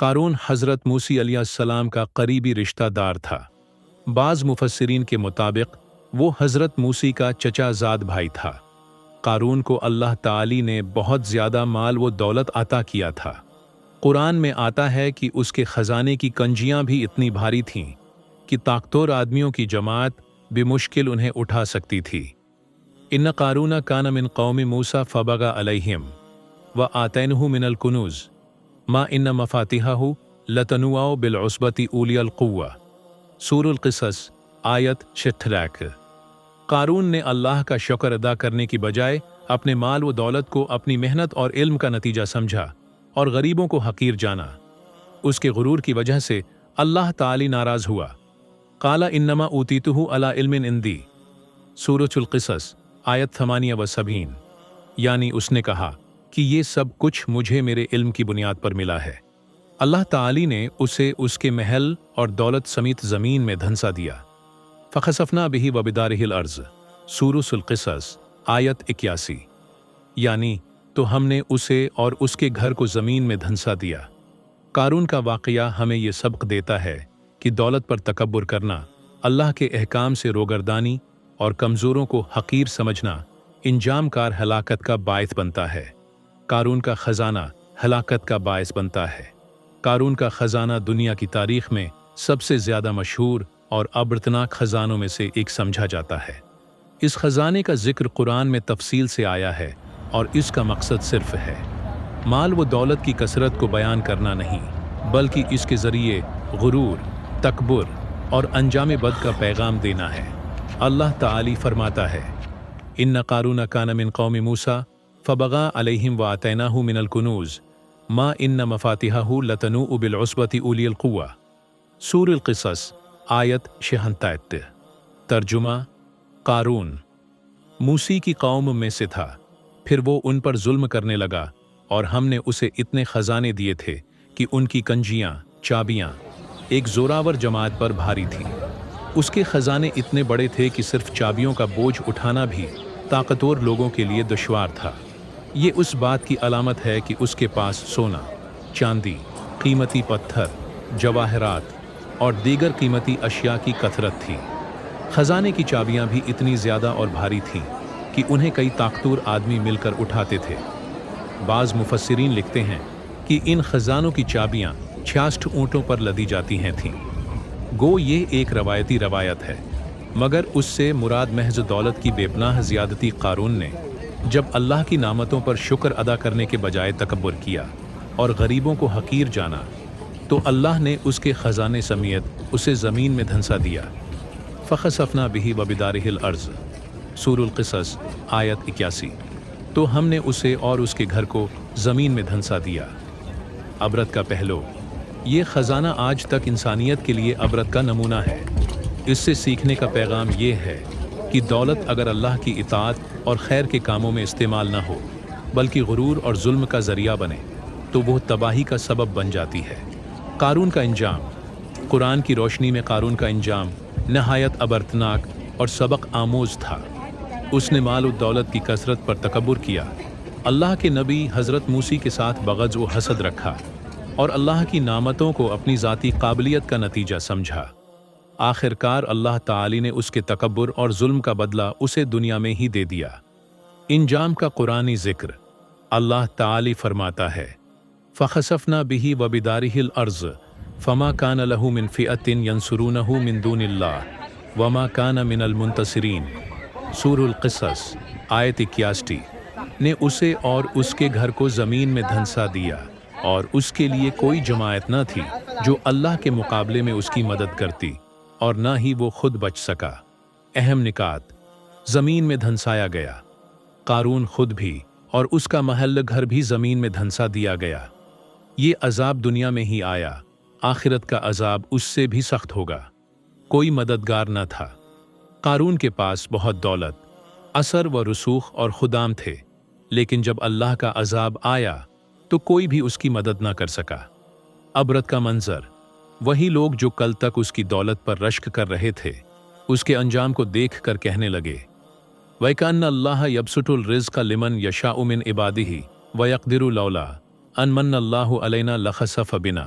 قارون حضرت موسی علیہ السلام کا قریبی رشتہ دار تھا۔ بعض مفسرین کے مطابق وہ حضرت موسی کا چچا زاد بھائی تھا۔ قارون کو اللہ تعالی نے بہت زیادہ مال و دولت عطا کیا تھا۔ قرآن میں آتا ہے کہ اس کے خزانے کی کنجیاں بھی اتنی بھاری تھیں کہ طاقتور آدمیوں کی جماعت بمشکل انہیں اٹھا سکتی تھی۔ ان قارون کان من قوم موسیٰ فبغى علیہم وآتینہ من الکنوز ما ان مفاتیحہ لتنوء بالعصبۃ اولی القوہ۔ سورۃ القصص آیت 66۔ قارون نے اللہ کا شکر ادا کرنے کی بجائے اپنے مال و دولت کو اپنی محنت اور علم کا نتیجہ سمجھا اور غریبوں کو حقیر جانا۔ اس کے غرور کی وجہ سے اللہ تعالی ناراض ہوا۔ قال انما اوتیتہ علی علم عندی۔ سورۃ القصص آیت 78۔ یعنی اس نے کہا کہ یہ سب کچھ مجھے میرے علم کی بنیاد پر ملا ہے۔ اللہ تعالی نے اسے اس کے محل اور دولت سمیت زمین میں دھنسا دیا۔ فخسفنا بہ وبدارہ الارض۔ سورۃ القصص آیت 81۔ یعنی تو ہم نے اسے اور اس کے گھر کو زمین میں دھنسا دیا۔ قارون کا واقعہ ہمیں یہ سبق دیتا ہے کہ دولت پر تکبر کرنا، اللہ کے احکام سے روگردانی اور کمزوروں کو حقیر سمجھنا انجام کار ہلاکت کا باعث بنتا ہے۔ قارون کا خزانہ ہلاکت کا باعث بنتا ہے۔ قارون کا خزانہ دنیا کی تاریخ میں سب سے زیادہ مشہور اور عبرتناک خزانوں میں سے ایک سمجھا جاتا ہے۔ اس خزانے کا ذکر قرآن میں تفصیل سے آیا ہے اور اس کا مقصد صرف ہے مال و دولت کی کثرت کو بیان کرنا نہیں، بلکہ اس کے ذریعے غرور، تکبر اور انجام بد کا پیغام دینا ہے۔ اللہ تعالی فرماتا ہے ان قارون کان من قوم موسیٰ فبغى علیہم وآتیناہ من الکنوز ما ان مفاتیحہ لتنوء بالعصبۃ اولی القوہ۔ سورۃ القصص آیت 76۔ ترجمہ: قارون موسی کی قوم میں سے تھا، پھر وہ ان پر ظلم کرنے لگا اور ہم نے اسے اتنے خزانے دیے تھے کہ ان کی کنجیاں، چابیاں ایک زوراور جماعت پر بھاری تھیں۔ اس کے خزانے اتنے بڑے تھے کہ صرف چابیوں کا بوجھ اٹھانا بھی طاقتور لوگوں کے لیے دشوار تھا۔ یہ اس بات کی علامت ہے کہ اس کے پاس سونا، چاندی، قیمتی پتھر، جواہرات اور دیگر قیمتی اشیاء کی کثرت تھی۔ خزانے کی چابیاں بھی اتنی زیادہ اور بھاری تھیں کہ انہیں کئی طاقتور آدمی مل کر اٹھاتے تھے۔ بعض مفسرین لکھتے ہیں کہ ان خزانوں کی چابیاں 66 اونٹوں پر لدی جاتی ہیں تھیں۔ گو یہ ایک روایتی روایت ہے، مگر اس سے مراد محض دولت کی بے پناہ زیادتی۔ قارون نے جب اللہ کی نعمتوں پر شکر ادا کرنے کے بجائے تکبر کیا اور غریبوں کو حقیر جانا، تو اللہ نے اس کے خزانے سمیت اسے زمین میں دھنسا دیا۔ فخسفنا بہ وبدارہ الارض۔ سورۃ القصص آیت 81۔ تو ہم نے اسے اور اس کے گھر کو زمین میں دھنسا دیا۔ عبرت کا پہلو: یہ خزانہ آج تک انسانیت کے لیے عبرت کا نمونہ ہے۔ اس سے سیکھنے کا پیغام یہ ہے کہ دولت اگر اللہ کی اطاعت اور خیر کے کاموں میں استعمال نہ ہو، بلکہ غرور اور ظلم کا ذریعہ بنے، تو وہ تباہی کا سبب بن جاتی ہے۔ قارون کا انجام: قرآن کی روشنی میں قارون کا انجام نہایت عبرتناک اور سبق آموز تھا۔ اس نے مال و دولت کی کثرت پر تکبر کیا، اللہ کے نبی حضرت موسی کے ساتھ بغض و حسد رکھا اور اللہ کی نعمتوں کو اپنی ذاتی قابلیت کا نتیجہ سمجھا۔ آخر کار اللہ تعالی نے اس کے تکبر اور ظلم کا بدلہ اسے دنیا میں ہی دے دیا۔ انجام کا قرآنی ذکر: اللہ تعالی فرماتا ہے فخسفنا بہ وبدارہ الارض فما کان لہ من فئۃ ینصرونہ من دون اللہ وما کان من المنتصرین۔ سورۃ القصص آیت 81۔ نے اسے اور اس کے گھر کو زمین میں دھنسا دیا اور اس کے لیے کوئی جماعت نہ تھی جو اللہ کے مقابلے میں اس کی مدد کرتی، اور نہ ہی وہ خود بچ سکا۔ اہم نکات: زمین میں دھنسایا گیا۔ قارون خود بھی اور اس کا محل گھر بھی زمین میں دھنسا دیا گیا۔ یہ عذاب دنیا میں ہی آیا، آخرت کا عذاب اس سے بھی سخت ہوگا۔ کوئی مددگار نہ تھا۔ قارون کے پاس بہت دولت، اثر و رسوخ اور خدام تھے، لیکن جب اللہ کا عذاب آیا تو کوئی بھی اس کی مدد نہ کر سکا۔ عبرت کا منظر: وہی لوگ جو کل تک اس کی دولت پر رشک کر رہے تھے، اس کے انجام کو دیکھ کر کہنے لگے وَإِكَأَنَّ اللَّهَ يَبْسُطُ الرِّزْقَ لِمَنْ يَشَاءُ مِنْ عِبَادِهِ وَيَقْدِرُ لَوْلَا أَنْ مَنَّ اللَّهُ عَلَيْنَا لَخَسَفَ بِنَا۔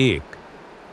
1.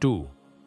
2.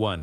1.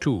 2.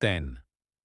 3.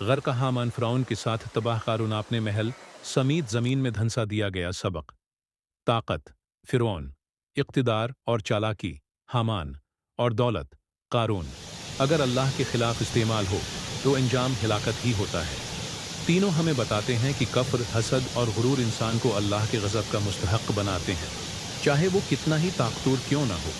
غرق حامان فرعون کے ساتھ تباہ کارون اپنے محل سمیت زمین میں دھنسا دیا گیا سبق۔ طاقت فرعون، اقتدار اور چالاکی حامان، اور دولت قارون، اگر اللہ کے خلاف استعمال ہو تو انجام ہلاکت ہی ہوتا ہے۔ تینوں ہمیں بتاتے ہیں کہ کفر، حسد اور غرور انسان کو اللہ کے غضب کا مستحق بناتے ہیں، چاہے وہ کتنا ہی طاقتور کیوں نہ ہو۔